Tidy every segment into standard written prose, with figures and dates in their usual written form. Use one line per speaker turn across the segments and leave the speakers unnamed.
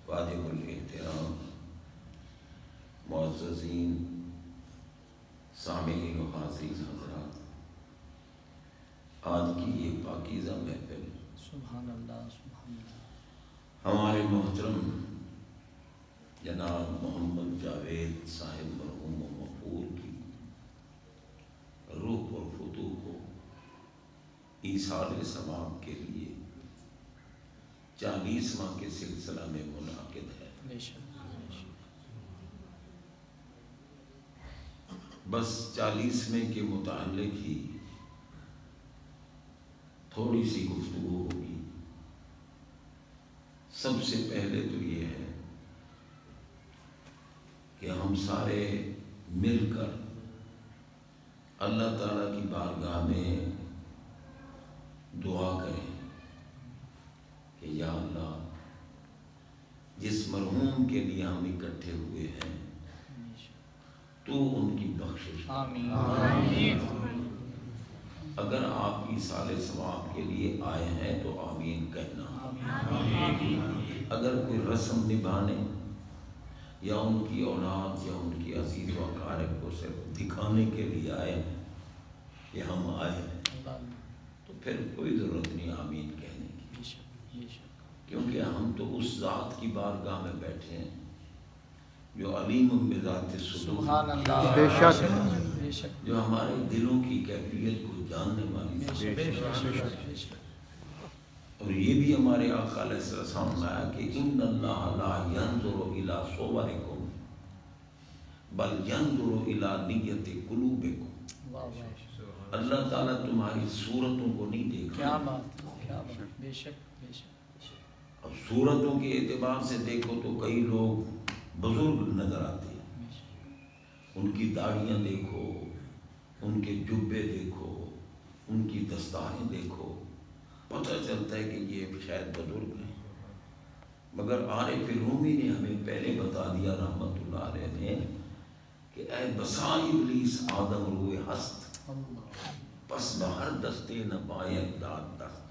واجب الاحترام معززین سامعین و حاضرین حضرات، آج کی یہ پاکیزہ محفل
سبحان اللہ سبحان اللہ
ہمارے محترم جناب محمد جاوید صاحب مرحوم و مغفور کی روح اور فتوح کو ایصال ثواب کے لیے 40واں کے سلسلہ میں منعقد ہے۔ بس 40ویں کے متعلق ہی تھوڑی سی گفتگو ہوگی۔ سب سے پہلے تو یہ ہے کہ ہم سارے مل کر اللہ تعالیٰ کی بارگاہ میں دعا کریں کہ یا اللہ، جس مرحوم کے لیے ہم اکٹھے ہوئے ہیں تو ان کی بخشش
آمین۔
اگر آپ ایصال ثواب کے لیے آئے ہیں تو آمین کہنا۔ اگر کوئی رسم نبھانے یا ان کی اولاد یا ان کی عزیز و اقارب کو صرف دکھانے کے لیے آئے کہ ہم آئے ہیں تو پھر کوئی ضرورت نہیں آمین کہنے کی، کیونکہ ہم تو اس ذات کی بارگاہ میں بیٹھے ہیں جو علیم بذات الصدور،
سبحان اللہ،
بے شک،
جو ہمارے دلوں کی کیفیت کو جاننے والی ہے۔ اور یہ بھی ہمارے آقا علیہ السلام نے آیا کہ ان اللہ لا ينظر الى صورکم بل ينظر الى نیت قلوبکم۔ اللہ تعالیٰ تمہاری صورتوں کو نہیں دیکھتا،
کیا بات، کیا بات، بے شک بے شک۔
اب صورتوں کے اعتبار سے دیکھو تو کئی لوگ بزرگ نظر آتے ہیں، ان کی داڑیاں دیکھو، ان کے جبے دیکھو، ان کی دستاریں دیکھو، پتہ چلتا ہے کہ یہ شاید بزرگ ہیں، مگر عارف رومی نے ہمیں پہلے بتا دیا رحمت اللہ علیہ نے کہ اے بسا ابلیس آدم روئے ہست، پس بہر دستے نہ پائے داد دست۔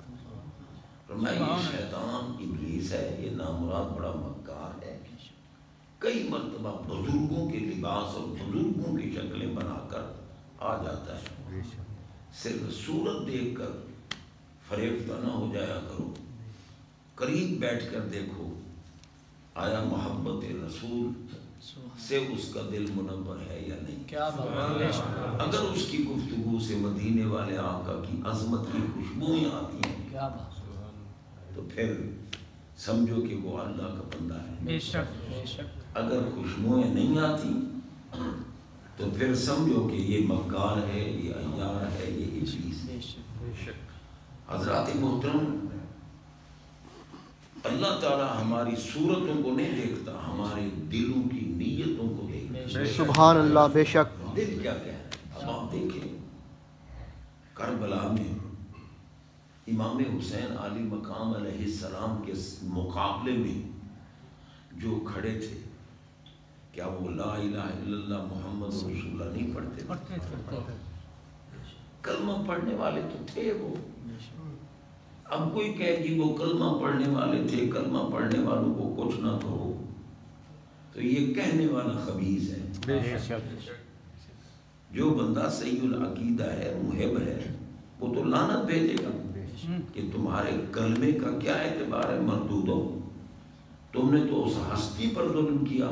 فرمایا یہ شیطان ابلیس ہے، یہ نامراد بڑا مکار ہے، کئی مرتبہ بزرگوں کے لباس اور بزرگوں کی شکلیں بنا کر آ جاتا ہے۔ صرف صورت دیکھ کر فریفتہ نہ ہو جایا کرو، قریب بیٹھ کر دیکھو آیا محبت رسول سے اس کا دل منور ہے یا نہیں۔
کیا بات،
اگر اس کی گفتگو سے مدینے والے آقا کی عظمت کی خوشبوئیں آتی ہیں
کیا بات،
تو پھر سمجھو کہ وہ اللہ کا بندہ ہے۔
بے شک بے شک۔
اگر خوشبوئیں نہیں آتی تو پھر سمجھو کہ یہ مکار ہے، یہ عیار ہے، یہ ابلیس ہے۔ حضرات محترم، اللہ تعالیٰ ہماری صورتوں کو نہیں دیکھتا، ہمارے دلوں کی نیتوں کو دیکھتا ہے۔
سبحان اللہ، بے شک۔
دل کیا ہے؟ اب آپ دیکھیں کربلا میں امام حسین علی مقام علیہ السلام کے مقابلے میں جو کھڑے تھے، کیا وہ لا الہ الا اللہ محمد رسول اللہ نہیں پڑھتے تھے؟ کلمہ پڑھنے والے تو تھے وہ۔ اب کوئی کہے کہ وہ کلمہ پڑھنے والے تھے، کلمہ پڑھنے والوں کو کچھ نہ کہو، تو یہ کہنے والا خبیث ہے۔ جو بندہ صحیح العقیدہ ہے، محب ہے، وہ تو لعنت بھیجے گا کہ تمہارے کلمے کا کیا اعتبار ہے مردودو، تم نے تو اس ہستی پر ظلم کیا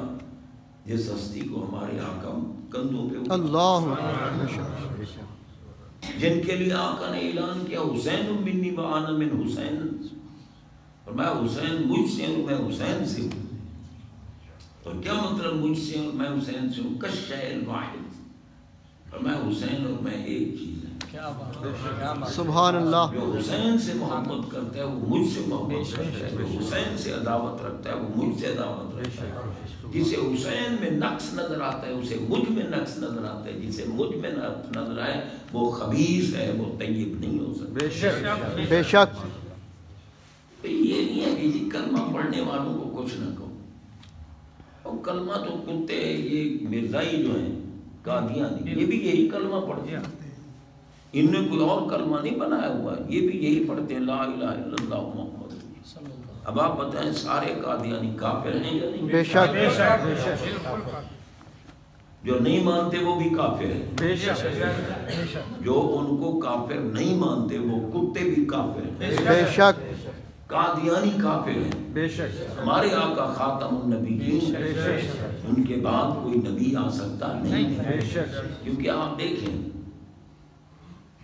جس ہستی کو ہمارے آقا کندھوں پہ اٹھا،
اللہ،
جن کے لیے آقا نے اعلان کیا حسین منی و انا من حسین، اور میں حسین مجھ سے ہوں، میں حسین سے ہوں۔ اور کیا مطلب مجھ سے اور میں حسین سے ہوں؟ کالشیء الواحد، اور میں حسین اور میں ایک چیز ہے۔
کیا بات، کیا بات،
سبحان اللہ۔
جو حسین سے محبت کرتا ہے وہ مجھ سے محبت کرتا ہے، جو حسین سے عداوت رکھتا ہے وہ مجھ سے عداوت رکھتا ہے۔ جسے حسین میں نقص نظر آتا ہے اسے مجھ میں نقص نظر آتا ہے، جسے مجھ میں نقص نظر آئے وہ خبیث ہے، وہ طیب نہیں ہو سکتا۔
بے شک، بے شک۔
یہ نہیں ہے کہ جی کلمہ پڑھنے والوں کو کچھ نہ کہو، اور کلمہ تو کتے یہ مرزائی جو ہیں قادیانی، یہ بھی یہی کلمہ پڑھتے ہیں، ان نے کوئی اور کلمہ نہیں بنایا ہوا ہے، یہ بھی یہی پڑھتے ہیں لا الہ الا اللہ محمد۔ اب آپ بتائیں سارے قادیانی کافر ہیں یا نہیں؟
بے شک
جو نہیں مانتے وہ بھی کافر ہیں،
بے شک
جو ان کو کافر نہیں مانتے وہ کتے بھی کافر ہیں،
بے شک
قادیانی کافر ہیں۔
بے شک
ہمارے آقا خاتم النبیین، ان کے بعد کوئی نبی آ سکتا نہیں ہے،
بے شک
کیونکہ آپ دیکھیں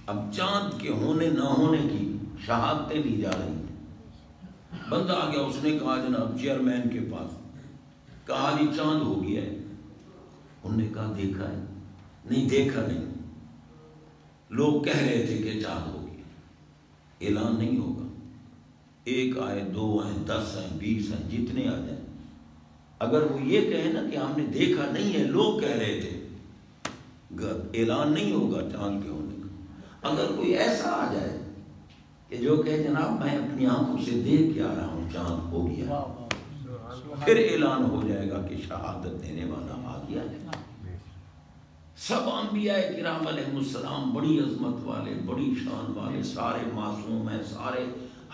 اب چاند کے ہونے نہ ہونے کی شہادتیں دی جا رہی ہیں۔ بندہ آ گیا، اس نے کہا جناب چیئرمین کے پاس، کہا جی چاند ہو گیا ہے۔ انہوں نے کہا دیکھا ہے؟ نہیں دیکھا نہیں، لوگ کہہ رہے تھے کہ چاند ہو گیا، اعلان نہیں ہوگا، ایک آئے، دو آئے، 10 آئے، 20 آئے، جتنے آ جائیں، اگر وہ یہ کہے نا کہ ہم نے دیکھا نہیں ہے، لوگ کہہ رہے تھے، اعلان نہیں ہوگا چاند کے ہونے کا۔ اگر کوئی ایسا آ جائے کہ جو کہے جناب میں اپنی آنکھوں سے دیکھ کے آ رہا ہوں چاند ہو گیا، پھر اعلان ہو جائے گا کہ شہادت دینے والا آ گیا ہے۔ سب انبیاء کرام علیہ السلام بڑی عظمت والے، بڑی شان والے، سارے معصوم ہیں، سارے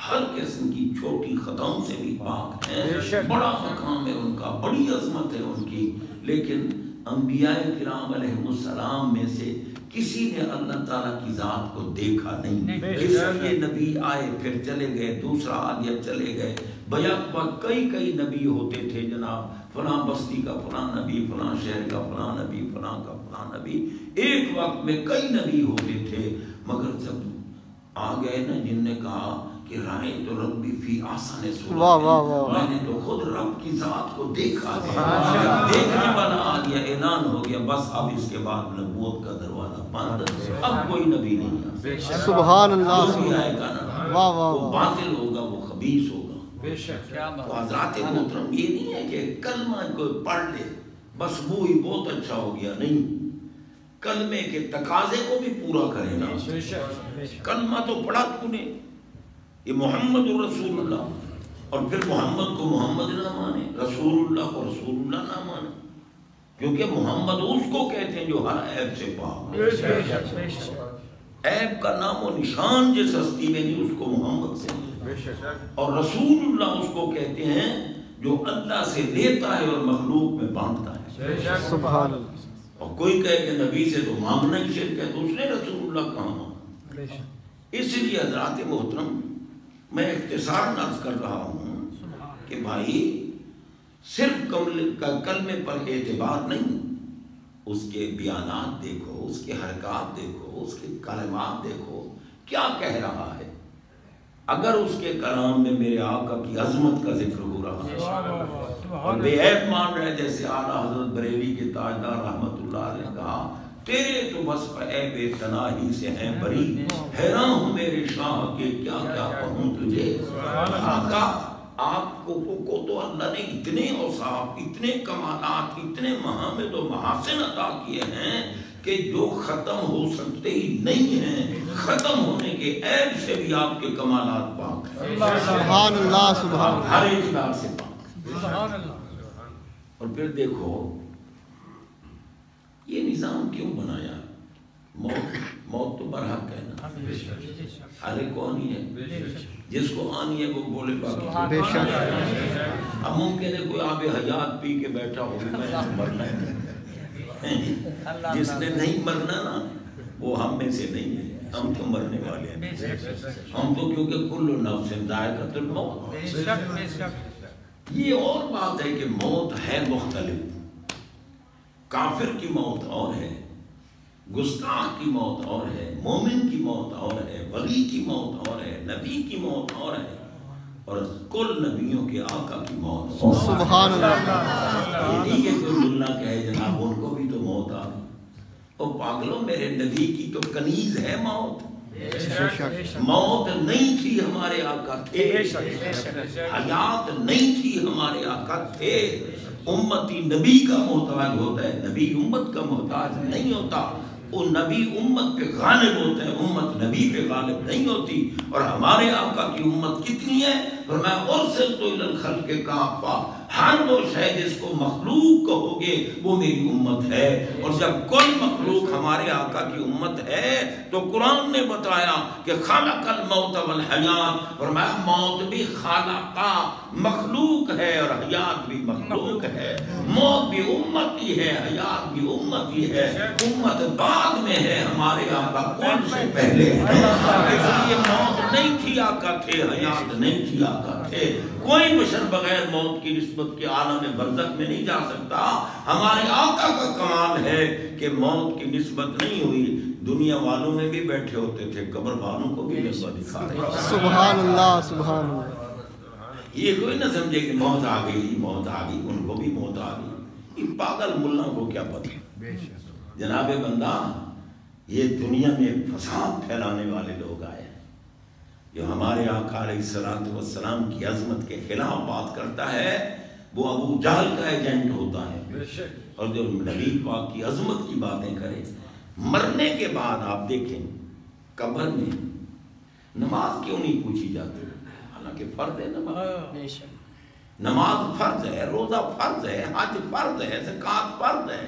ہر قسم کی چھوٹی خطاؤں سے بھی پاک ہیں، بڑا مقام ہے ان کا، بڑی عظمت ہے ان کی، لیکن انبیاء کرام علیہ السلام میں سے کسی نے اللہ تعالیٰ کی ذات کو دیکھا نہیں۔ اس لیے نبی آئے پھر چلے گئے، دوسرا آ گیا چلے گئے، بیک وقت کئی نبی ہوتے تھے جناب، فلاں بستی کا فلاں نبی، فلاں شہر کا فلاں نبی، فلاں کا فلاں نبی، ایک وقت میں کئی نبی ہوتے تھے، مگر جب آ گئے نا جن نے کہا کہ رائے تو ربی فی آسان صورت، میں نے تو خود رب کی ذات کو دیکھا ہے، دیکھنے والا آ گیا، اعلان ہو گیا، بس اب اس کے بعد نبوت کا دروازہ بند، اب کوئی نبی نہیں آ،
سبحان اللہ،
جو بھی آئے گا نا وہ باطل ہوگا، وہ خبیث ہوگا۔ تو حضرات محترم یہ نہیں ہے کہ کلمہ کوئی پڑھ لے بس وہ ہی بہت اچھا ہو گیا، نہیں، کلمے کے تقاضے کو بھی پورا کرے نا۔ کلمہ تو پڑھا تو نے، یہ محمد رسول اللہ، اور پھر محمد کو محمد نہ مانے، رسول اللہ کو رسول اللہ نہ مانے، کیونکہ محمد اس کو کہتے ہیں جو ہر عیب سے پاک، عیب کا نام و نشان جس ہستی میں نہیں اس کو محمد سے، اور رسول اللہ اس کو کہتے ہیں جو اللہ سے لیتا ہے اور مخلوق میں بانٹتا ہے۔
سبحان اللہ۔
اور کوئی کہے کہ نبی سے تو مانگنا ہی شرک ہے، تو اس نے رسول اللہ کہاں مانگا؟ اس لیے حضرات محترم میں اختصار عرض کر رہا ہوں کہ بھائی صرف کلمے پر اعتبار نہیں، اس کے بیانات دیکھو، اس کے حرکات دیکھو، اس کے کلمات دیکھو، کیا کہہ رہا ہے۔ اگر اس کے کلام میں میرے آقا کی عظمت کا ذکر ہو رہا ہے اور بے عیب مان رہے، جیسے اعلیٰ حضرت بریلی کے تاجدار رحمت اللہ علیہ کہا، تیرے تو بس عیب تناہی سے ہیں بری، حیران ہوں میرے شاہ کے کیا کیا کہوں تجھے۔ آقا آپ کو تو اللہ نے اتنے اوصاف، اتنے کمالات، اتنے محامد و محاسن عطا کیے ہیں کہ جو ختم ہو سکتے ہی نہیں ہیں، ختم ہونے کے عیب سے بھی آپ کے کمالات پاک ہیں،
سبحان اللہ، سبحان اللہ،
ہر اعتبار سے پاک۔ اور پھر دیکھو یہ نظام کیوں بنایا؟ موت تو برحق ہے نا، ہر ایک کو آنی ہے، جس کو آنی ہے وہ بولے باقی
بے شک۔
اب ممکن ہے کوئی آب حیات پی کے بیٹھا ہو کہ میں مرنا ہے، جس نے نہیں مرنا نا وہ ہم میں سے نہیں ہے، ہم تو مرنے والے ہیں، ہم تو کیونکہ کل نفس ذائقۃ الموت۔ یہ اور بات ہے کہ موت ہے مختلف، کافر کی موت اور ہے، گستاخ کی موت اور ہے، مومن کی موت اور ہے، ولی کی موت اور ہے، نبی کی موت اور ہے، اور کل نبیوں کے آقا کی موت اور ہے۔
سبحان اللہ۔
یہ نہیں کہ کوئی ملا کہے جناب ان کو بھی تو موت آ گئی، او پاگلوں میرے نبی کی تو کنیز ہے موت، موت نہیں تھی ہمارے آقا تھے، حیات نہیں تھی ہمارے آقا تھے۔ امتی نبی کا محتاج ہوتا ہے، نبی امت کا محتاج نہیں ہوتا، وہ نبی امت پہ غالب ہوتا ہے، امت نبی پہ غالب نہیں ہوتی۔ اور ہمارے آقا کی امت کتنی ہے؟ فرمایا ارسلت الی الخلق کافہ، ہر وہ شے ہے جس کو مخلوق کہو گے وہ میری امت ہے. اور جب کوئی مخلوق ہمارے آقا کی امت ہے تو قرآن نے بتایا کہ خلق الموت والحیات، فرمایا موت بھی خالقہ مخلوق ہے اور حیات بھی مخلوق ہے. موت بھی امت ہی ہے، حیات بھی امت ہی ہے. امت بعد میں ہے، ہمارے آقا کون سے پہلے ہے. اس لیے موت نہیں تھی آقا تھے، حیات نہیں تھی آقا تھے. کوئی بشر بغیر موت کی نسبت کے عالم برزخ میں نہیں جا سکتا. ہمارے آقا کا کمال ہے کہ موت کی نسبت نہیں ہوئی. دنیا والوں میں بھی بیٹھے ہوتے تھے، قبر والوں کو بھی جلوہ دکھا رہے.
سبحان اللہ سبحان اللہ.
یہ کوئی نہ سمجھے کہ موت آ گئی، موت آ گئی، ان کو بھی موت آ گئی. ان پاگل ملا کو کیا پتہ. جناب بندہ، یہ دنیا میں فساد پھیلانے والے لوگ آئے جو ہمارے آقا علیہ الصلوۃ والسلام کی عظمت کے خلاف بات کرتا ہے، وہ ابو جہل کا ایجنٹ ہوتا ہے. اور جو نبی پاک کی عظمت کی باتیں کرے، مرنے کے بعد آپ دیکھیں قبر میں نماز کیوں نہیں پوچھی جاتی؟ حالانکہ فرض ہے نماز. نماز فرض ہے، روزہ فرض ہے، حج فرض ہے، زکوٰۃ فرض ہے،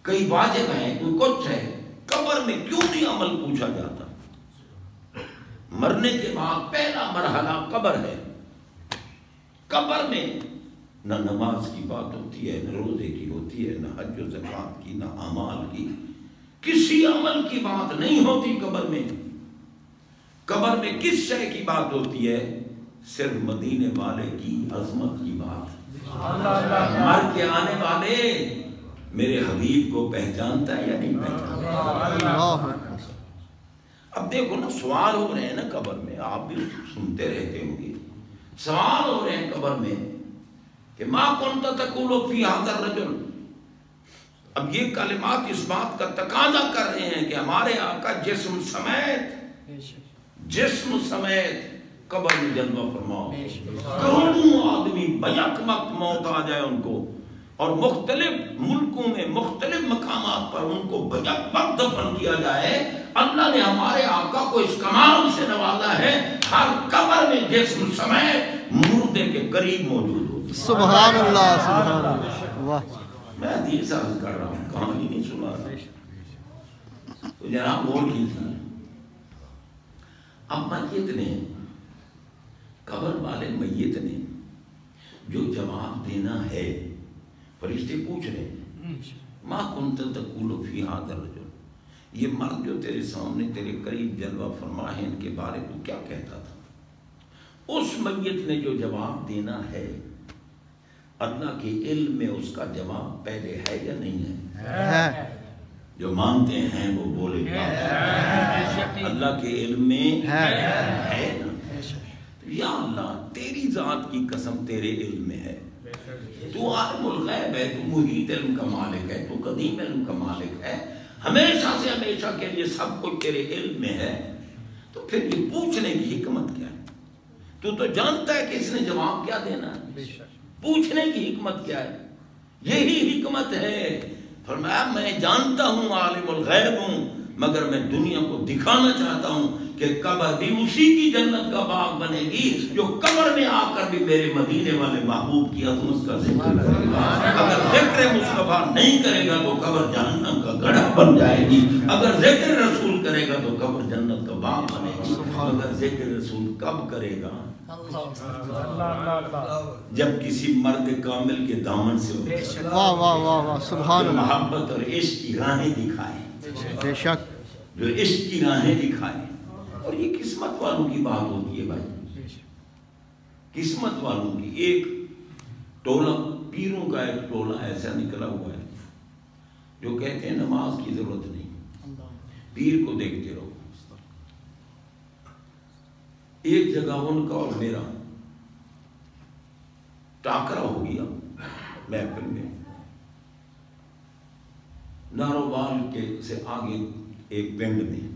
کئی واجب ہیں، کوئی کچھ ہے. قبر میں کیوں نہیں عمل پوچھا جاتا؟ مرنے کے بعد پہلا مرحلہ قبر ہے. قبر میں نہ نماز کی بات ہوتی ہے، نہ روزے کی ہوتی ہے، نہ حج و زکوٰۃ کی، نہ اعمال کی، کسی عمل کی بات نہیں ہوتی قبر میں. قبر میں کس شے کی بات ہوتی ہے؟ صرف مدینے والے کی عظمت کی بات. مر کے آنے والے میرے حبیب کو پہچانتا ہے یا نہیں پہچانتا؟ اب دیکھو نا، سوال ہو رہے ہیں نا قبر میں، آپ بھی سنتے رہتے ہوں گے. سوال ہو رہے ہیں قبر میں کہ ما کنت تقول فی ھذا الرجل. اب یہ کلمات اس بات کا تقاضا کر رہے ہیں کہ ہمارے آقا جسم سمیت قبر میں جلوہ فرماؤ. کروڑوں آدمی بیک وقت موت آ جائے ان کو، اور مختلف ملکوں میں مختلف مقامات پر ان کو بیک وقت دفن کیا جائے. اللہ نے ہمارے آقا کو اس کمال سے نوازا ہے، ہر قبر میں جسم سمیت مردے کے قریب موجود ہو.
سبحان اللہ سبحان اللہ. واہ.
میں حدیث عرض کر رہا ہوں، کہانی نہیں سنا رہا. تو جناب غور کیجیے، اب میت نے، قبر والے میت نے جو جواب دینا ہے، فرشتے پوچھ رہے ہیں ما کنت تقول فی ھذا الرجل، یہ مرد جو تیرے سامنے تیرے قریب جلوہ فرما ہے، ان کے بارے تو کیا کہتا تھا؟ اس میت نے جو جواب دینا ہے، اللہ کے علم میں اس کا جواب پہلے ہے یا نہیں ہے؟ جو مانتے ہیں وہ بولے گا اللہ کے علم میں ہے نا. یا اللہ تیری ذات کی قسم تیرے علم میں ہے، تو عالم الغیب ہے، تو محیط علم کا مالک ہے، تو قدیم علم کا مالک ہے، ہمیشہ سے ہمیشہ کے لیے سب کچھ تیرے علم میں ہے. تو پھر یہ پوچھنے کی حکمت کیا ہے؟ تو جانتا ہے کہ اس نے جواب کیا دینا ہے. پوچھنے کی حکمت کیا ہے؟ یہی حکمت ہے. فرمایا میں جانتا ہوں، عالم الغیب ہوں، مگر میں دنیا کو دکھانا چاہتا ہوں کہ قبر بھی اسی کی جنت کا باغ بنے گی جو قبر میں آ کر بھی میرے مدینے والے محبوب کی عظمت کا ذکر کرے گا. اگر ذکر مصطفیٰ نہیں کرے گا تو قبر جہنم کا گڑھا بن جائے گی، اگر ذکر رسول کرے گا تو قبر جنت کا باغ بنے گی. اگر ذکر رسول کب کرے گا؟ جب کسی مرد کامل کے دامن سے
واہ واہ واہ واہ سبحان اللہ.
محبت اور عشق کی راہیں دکھائے،
بے شک
جو عشق کی راہیں دکھائے. اور یہ قسمت والوں کی بات ہوتی ہے بھائی، قسمت والوں کی. ایک ٹولہ پیروں کا ایک ٹولہ ایسا نکلا ہوا ہے جو کہتے ہیں نماز کی ضرورت نہیں، پیر کو دیکھتے رہو. ایک جگہ ان کا اور میرا ٹاکرا ہو گیا محفل میں، ناروبال کے سے آگے ایک پنڈ میں.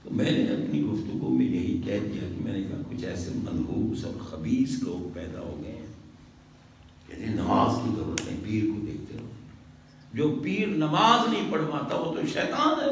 تو میں نے اپنی گفتگو میں یہی کہہ دیا کہ میں نے کہا کچھ ایسے منحوس اور خبیث لوگ پیدا ہو گئے ہیں کہ نماز کی ضرورت نہیں، پیر کو دیکھتے رہو. جو پیر نماز نہیں پڑھواتا وہ تو شیطان ہے.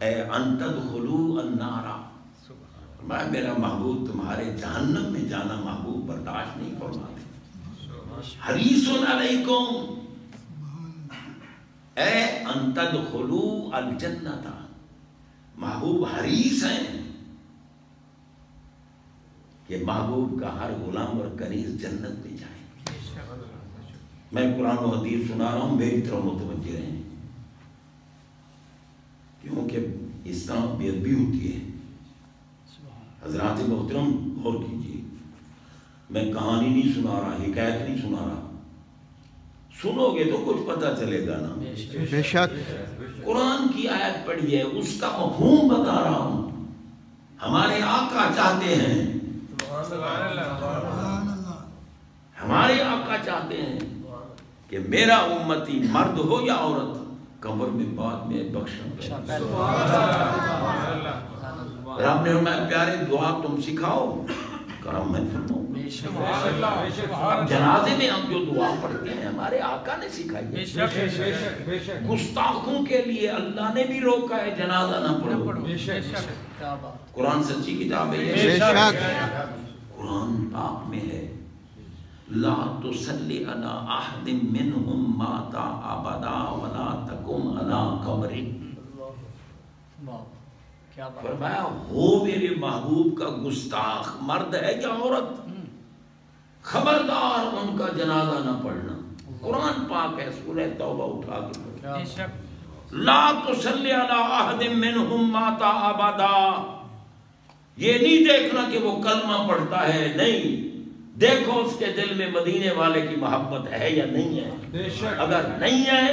اے ان تدخلوا النار، میں میرا محبوب تمہارے جہنم میں جانا محبوب برداشت نہیں فرماتے. حریص علیکم، اے ان تدخلوا الجنت، محبوب حریص ہیں کہ محبوب کا ہر غلام اور کنیز جنت میں جائے. میں قرآن و حدیث سنا رہا ہوں، میری طرف متوجہ رہیں، کیونکہ اس طرح بے ادبی ہوتی ہے. حضرات محترم غور کیجیے، میں کہانی نہیں سنا رہا، حکایت نہیں سنا رہا. سنو گے تو کچھ پتہ چلے گا نا.
بے شک.
قرآن کی آیت پڑھی ہے، اس کا مفہوم بتا رہا ہوں. ہمارے آقا چاہتے ہیں، ہمارے آقا چاہتے ہیں کہ میرا امتی مرد ہو یا عورت قبر میں بعد میں بخشا. رب نے فرمایا پیارے دعا تم سکھاؤ، کرم میں فرماؤں. جنازے میں ہم جو دعا پڑھتے ہیں ہمارے آقا نے سکھائی ہے. گستاخوں کے لیے اللہ نے بھی روکا ہے جنازہ نہ پڑھو. قرآن سچی کتاب ہے.
بے شک.
قرآن پاک میں ہے لا تصلی علی احد منہم مات ابدا ولا تقم علی قبرہ. فرمایا ہو میرے محبوب کا گستاخ، مرد ہے یا عورت، خبردار ان کا جنازہ نہ پڑھنا. قرآن پاک ہے، سورہ توبہ اٹھا کے لا تصلی علی احد منہم مات ابدا. یہ نہیں دیکھنا کہ وہ کلمہ پڑھتا ہے، نہیں، دیکھو اس کے دل میں مدینے والے کی محبت ہے یا نہیں ہے. اگر نہیں ہے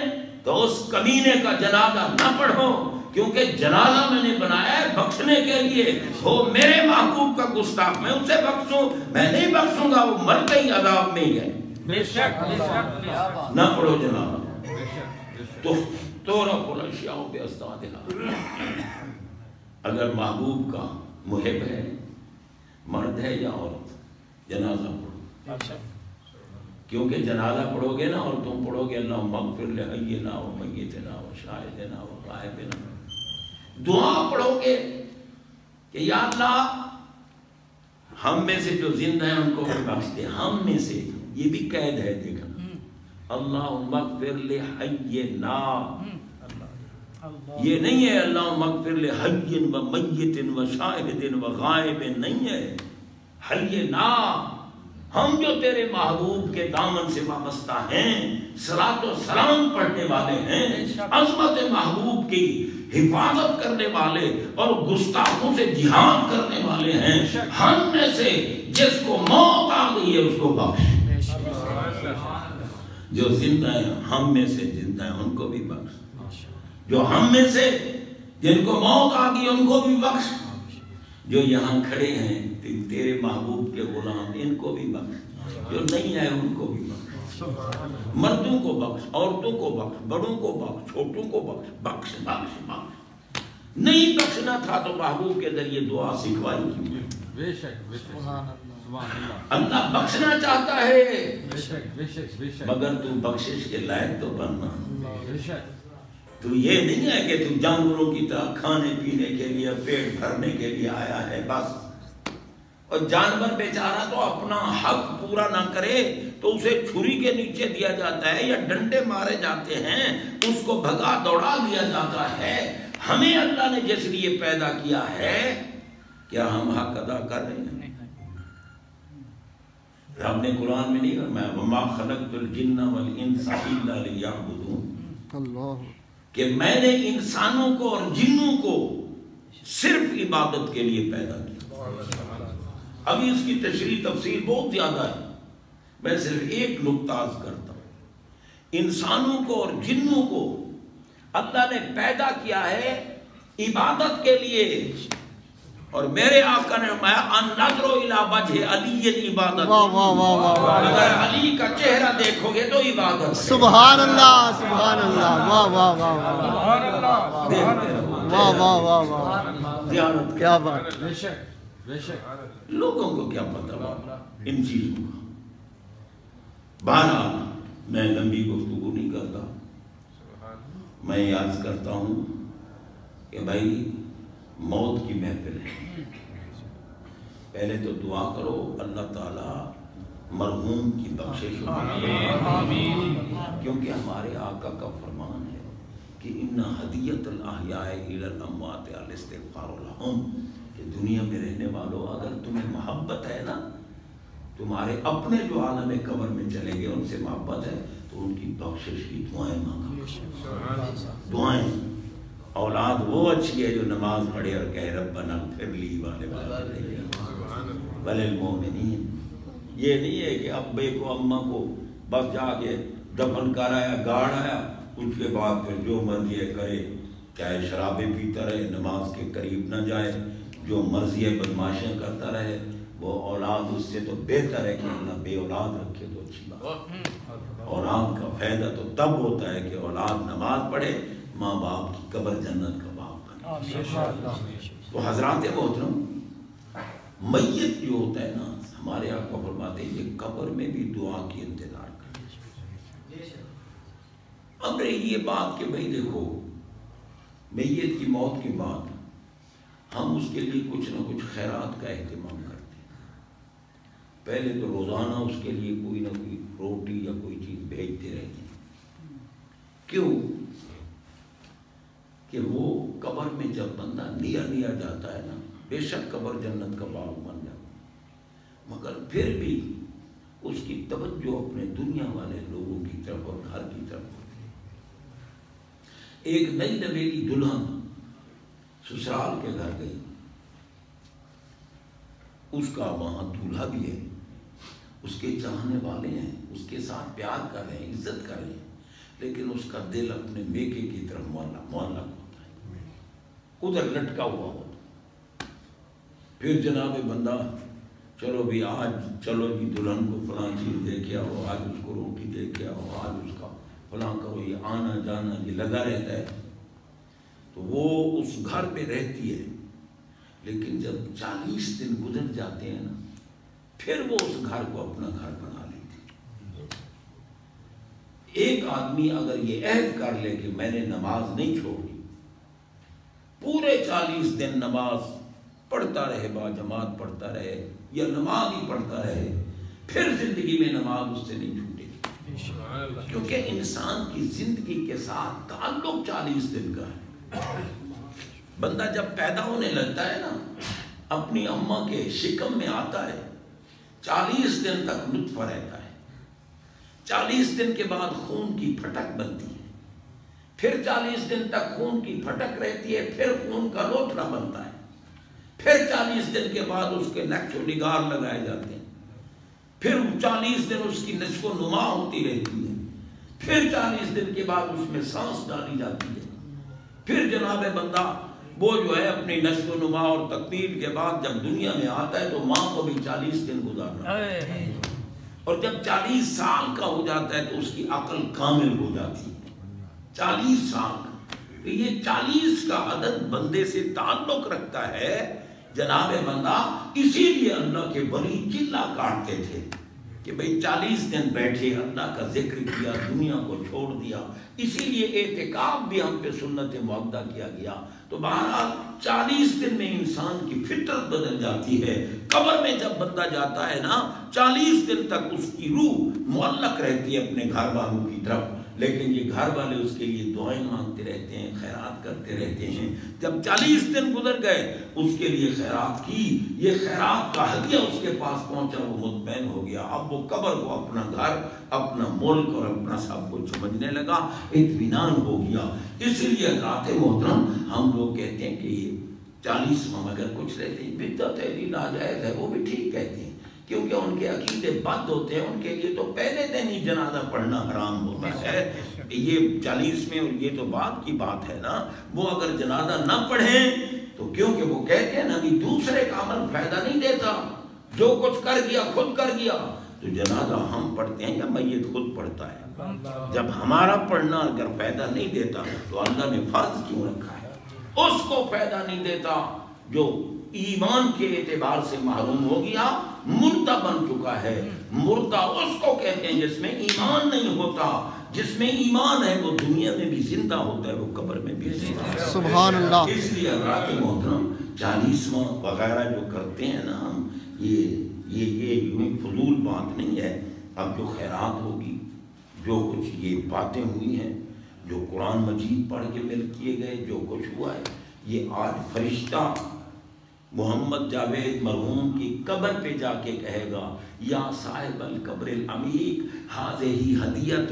تو اس کمینے کا جنازہ نہ پڑھو، کیونکہ جنازہ میں نے بنایا ہے بخشنے کے لیے. وہ میرے محبوب کا گستاخ، میں اسے بخشوں؟ میں نہیں بخشوں گا، وہ مرتے ہی عذاب میں ہی ہے. نہ پڑھو جنازہ. تورق الاشیاء باستعدادها. اگر محبوب کا محب ہے، مرد ہے یا عورت، جنازہ پڑھو. کیونکہ جنازہ پڑھو گے نا اور تم پڑھو گے اللہم اغفر لحینا و میتنا و شاہدنا و غائبنا، دعا پڑھو گے کہ یا اللہ ہم میں سے جو زندہ ہیں ان کو بھی بخش دے. ہم میں سے، یہ بھی قید ہے، دیکھنا. اللہم اغفر لحینا، یہ نہیں ہے اللہم اغفر لحی و میت و شاہد و غائب، نہیں ہے. حینا، ہم جو تیرے محبوب کے دامن سے وابستہ ہیں، صلاۃ و سلام پڑھنے والے ہیں، عظمت محبوب کی حفاظت کرنے والے اور گستاخوں سے جہاد کرنے والے ہیں. ہم میں سے جس کو موت آ گئی ہے اس کو بخش. جو زندہ ہیں، ہم میں سے زندہ ہیں، ان کو بھی بخش. جو ہم میں سے جن کو موت آ گئی ان کو بھی بخش. جو یہاں کھڑے ہیں تیرے محبوب کے غلام، ان کو بھی بخش. جو نہیں ہے ان کو بھی بخش. مردوں کو بخش، عورتوں کو بخش، بڑوں کو بخش، چھوٹوں کو بخش. بخش بخش بخش. نہیں بخشنا تھا تو محبوب کے ذریعے دعا سکھوائی کی.
بے شک
اللہ بخشنا چاہتا ہے، مگر تو بخشش کے لائق تو بننا. تو یہ نہیں ہے کہ تو جانوروں کی طرح کھانے پینے کے لیے، پیٹ بھرنے کے لیے آیا ہے بس. اور جانور بیچارہ تو اپنا حق پورا نہ کرے تو اسے چھری کے نیچے دیا جاتا ہے یا ڈنڈے مارے جاتے ہیں، اس کو بھگا دوڑا دیا جاتا ہے. ہمیں اللہ نے جس لیے پیدا کیا ہے، کیا ہم حق ادا کر رہے ہیں؟ رب نے قرآن میں نہیں فرمایا وما خلقت الجن والانس الا لیعبدون،
اللہ،
کہ میں نے انسانوں کو اور جنوں کو صرف عبادت کے لیے پیدا کیا. ابھی اس کی تشریح تفصیل بہت زیادہ ہے، میں صرف ایک نقطہ عرض کرتا ہوں. انسانوں کو اور جنوں کو اللہ نے پیدا کیا ہے عبادت کے لیے، اور میرے آقا نے فرمایا ان نظر الی وجہ علی عبادت.
واہ واہ واہ واہ،
اگر علی کا چہرہ دیکھو گے تو عبادت ہے.
سبحان اللہ سبحان اللہ، واہ واہ واہ واہ،
دیکھتے رہو،
واہ واہ واہ واہ،
زیارت.
کیا بات.
بے شک
لوگوں کو کیا پتہ بابا ان چیزوں کا. بہرحال میں لمبی گفتگو نہیں کرتا، میں عرض کرتا ہوں کہ بھائی موت کی محفل ہے، پہلے تو دعا کرو اللہ تعالیٰ مرحوم کی بخشش ہو، کیونکہ ہمارے آقا کا فرمان ہے کہ ان ہدیت الاحیاء الی الاموات الاستغفار لہم، کہ دنیا میں رہنے والوں اگر تمہیں محبت ہے نا، تمہارے اپنے جو عالم قبر میں چلے گئے ان سے محبت ہے تو ان کی بخشش کی دعائیں مانگا، دعائیں۔ اولاد وہ اچھی ہے جو نماز پڑھے اور کہے ربنا اغفر لی وللمؤمنین۔ یہ نہیں ہے کہ ابے کو اماں کو بس جا کے دفن کرایا گاڑ آیا، اس کے بعد پھر جو مرضی ہے کرے، چاہے شرابیں پیتا رہے، نماز کے قریب نہ جائے، جو مرضی ہے بدماشیاں کرتا رہے، وہ اولاد اس سے تو بہتر ہے کہ اللہ بے اولاد رکھے تو اچھی بات۔ اولاد کا فائدہ تو تب ہوتا ہے کہ اولاد نماز پڑھے، ماں باپ کی قبر جنت کا باپ بنے۔ تو حضرات محترم، میت جو ہوتا ہے نا، ہمارے آقا فرماتے ہیں یہ قبر میں بھی دعا کی انتظار کرے۔ اب رہی یہ بات کہ بھئی دیکھو میت کی موت کے بعد ہم اس کے لیے کچھ نہ کچھ خیرات کا اہتمام کرتے ہیں۔ پہلے تو روزانہ اس کے لیے کوئی نہ کوئی روٹی یا کوئی چیز بھیجتے رہتے ہیں۔ کیوں؟ کہ وہ قبر میں جب بندہ لیا جاتا ہے نا، بے شک قبر جنت کا باغ بن جاتا ہے، مگر پھر بھی اس کی توجہ اپنے دنیا والے لوگوں کی طرف اور گھر کی طرف ہوتی ہے۔ ایک نئی نویلی دلہن سسرال کے گھر گئی، اس کا وہاں دولہا بھی ہے، اس کے چاہنے والے ہیں، اس کے ساتھ پیار کر رہے ہیں، عزت کر رہے ہیں، لیکن اس کا دل اپنے میکے کی طرف معلق ہوتا ہے، ادھر لٹکا ہوا ہوتا۔ پھر جناب بندہ چلو بھی آج چلو جی دلہن کو فلاں چیز دے کے آؤ، آج اس کو روٹی دے کے آؤ، آج اس کا فلاں کرو، یہ آنا جانا یہ لگا رہتا ہے۔ تو وہ اس گھر میں رہتی ہے، لیکن جب 40 دن گزر جاتے ہیں نا، پھر وہ اس گھر کو اپنا گھر بنا لیتی۔ ایک آدمی اگر یہ عہد کر لے کہ میں نے نماز نہیں چھوڑی، پورے 40 دن نماز پڑھتا رہے، با جماعت پڑھتا رہے یا نماز ہی پڑھتا رہے، پھر زندگی میں نماز اس سے نہیں چھوٹے گی، کیونکہ انسان کی زندگی کے ساتھ تعلق 40 دن کا ہے۔ بندہ جب پیدا ہونے لگتا ہے نا، اپنی اماں کے شکم میں آتا ہے، 40 دن تک نطفہ رہتا ہے، 40 دن کے بعد خون کی پھٹک بنتی ہے، پھر 40 دن تک خون کی پھٹک رہتی ہے، پھر خون کا لوتھڑا بنتا ہے، پھر 40 دن کے بعد اس کے نقش و نگار لگائے جاتے ہیں، پھر 40 دن اس کی نشو و نما ہوتی رہتی ہے، پھر 40 دن کے بعد اس میں سانس ڈالی جاتی ہے، پھر جناب بندہ وہ جو ہے اپنی نشو و نما اور تکمیل کے بعد جب دنیا میں آتا ہے تو ماں کو بھی 40 دن گزارنا ہے، اور جب 40 سال کا ہو جاتا ہے تو اس کی عقل کامل ہو جاتی ہے۔ 40 سال کا، یہ 40 کا عدد بندے سے تعلق رکھتا ہے جناب بندہ۔ اسی لیے اللہ کے ولی چلا کاٹتے تھے کہ بھئی 40 دن بیٹھے، اللہ کا ذکر کیا، دنیا کو چھوڑ دیا، اسی لیے اعتکاف بھی ہم پہ سنت مؤکدہ کیا گیا۔ تو بہرحال 40 دن میں انسان کی فطرت بدل جاتی ہے۔ قبر میں جب بندہ جاتا ہے نا، 40 دن تک اس کی روح معلق رہتی ہے اپنے گھر والوں کی طرف، لیکن یہ گھر والے اس کے لیے دعائیں مانگتے رہتے ہیں، خیرات کرتے رہتے ہیں۔ جب 40 دن گزر گئے، اس کے لیے خیرات کی، یہ خیرات کا ہدیہ اس کے پاس پہنچا، وہ مطمئن ہو گیا۔ اب وہ قبر کو اپنا گھر، اپنا ملک اور اپنا سب کچھ سمجھنے لگا، اطمینان ہو گیا۔ اسی لیے حضرات محترم ہم لوگ کہتے ہیں کہ یہ 40واں اگر کچھ رہتے ہیں بدعت ہے، ناجائز ہے، وہ بھی ٹھیک کہتے ہیں، کیونکہ ان کے عقیدے بد ہوتے ہیں، ان کے لیے تو پہلے دن ہی جنازہ پڑھنا حرام ہوتا ہے۔ یہ 40 میں، اور یہ تو بعد کی بات ہے نا، وہ اگر جنازہ نہ پڑھیں تو کیونکہ وہ کہتے ہیں نا کہ دوسرے کا عمل فائدہ نہیں دیتا، جو کچھ کر گیا خود کر گیا۔ تو جنازہ ہم پڑھتے ہیں یا میت خود پڑھتا ہے؟ جب ہمارا پڑھنا اگر فائدہ نہیں دیتا تو اللہ نے فرض کیوں رکھا ہے؟ اس کو فائدہ نہیں دیتا جو ایمان کے اعتبار سے محروم ہو گیا، مردہ بن چکا ہے۔ مردہ اس کو کہتے ہیں جس میں ایمان نہیں ہوتا، جس میں ایمان ہے وہ دنیا میں بھی زندہ ہوتا ہے، وہ قبر میں بھی زندہ ہے۔
سبحان اللہ۔
اس لیے حضرات محترم 40واں وغیرہ جو کرتے ہیں نا ہم، یہ یوں فضول بات نہیں ہے۔ اب جو خیرات ہوگی، جو کچھ یہ باتیں ہوئی ہیں، جو قرآن مجید پڑھ کے مل کیے گئے، جو کچھ ہوا ہے، یہ آج فرشتہ محمد جاوید مرحوم کی قبر پہ جا کے کہے گا، یا صاحب القبر العمیق ھذہ ہدیۃ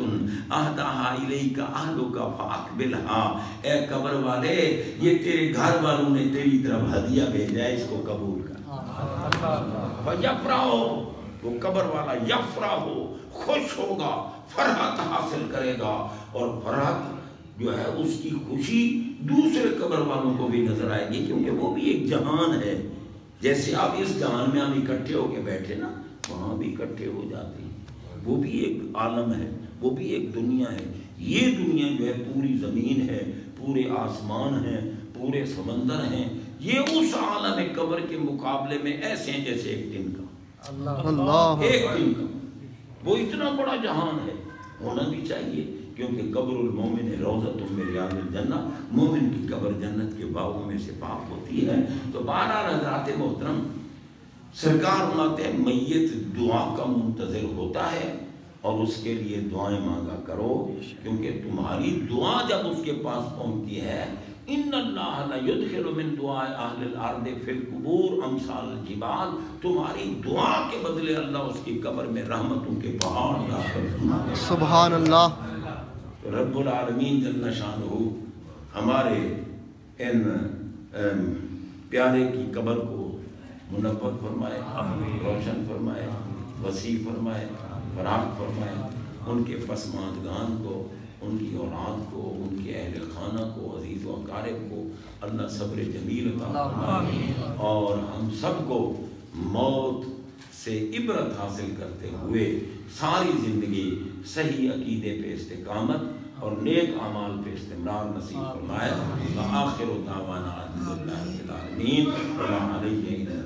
اہداھا الیک اہلک فاقبلھا، اے قبر والے یہ تیرے گھر والوں نے تیری طرف ہدیہ بھیجا ہے، اس کو قبول کر۔ فیفرح، وہ قبر والا یفرح ہو، خوش ہوگا، فرحت حاصل کرے گا، اور فرحت جو ہے اس کی خوشی دوسرے قبر والوں کو بھی نظر آئے گی، کیونکہ وہ بھی ایک جہان ہے۔ جیسے آپ اس جہان میں ہم اکٹھے ہو کے بیٹھے نا، وہاں بھی اکٹھے ہو جاتے ہیں، وہ بھی ایک عالم ہے، وہ بھی ایک دنیا ہے۔ یہ دنیا جو ہے پوری زمین ہے، پورے آسمان ہیں، پورے سمندر ہیں، یہ اس عالم قبر کے مقابلے میں ایسے ہیں جیسے ایک دن کا،
اللہ
ایک دن کا۔ وہ اتنا بڑا جہان ہے، ہونا بھی چاہیے، کیونکہ قبر المومن روضۃ من ریاض الجنہ، مومن کی قبر جنت کے باغوں میں سے پاک ہوتی ہے۔ تو بہرحال حضرات محترم، سرکار فرماتے ہیں میت دعا کا منتظر ہوتا ہے، اور اس کے لیے دعائیں مانگا کرو، کیونکہ تمہاری دعا جب اس کے پاس پہنچتی ہے، ان اللہ لا یدخل من دعاء اہل الارض فی القبور امثال الجبال، تمہاری دعا کے بدلے اللہ اس کی قبر میں رحمتوں کے پہاڑ داخل کرتا ہے۔
سبحان اللہ۔
رب العالمین جل شانہ ہمارے ان پیارے کی قبر کو منور فرمائے، روشن فرمائے، وسیع فرمائے، فراخ فرمائے، ان کے پسماندگان کو، ان کی اولاد کو، ان کے اہل خانہ کو، عزیز و اقارب کو اللہ صبر جمیل عطا فرمائے، اور ہم سب کو موت سے عبرت حاصل کرتے ہوئے ساری زندگی صحیح عقیدے پہ استقامت اور نیک اعمال پہ استمرار نصیب فرمائے۔ وآخر دعوانا الحمدللہ رب العالمین، وما علیہ الا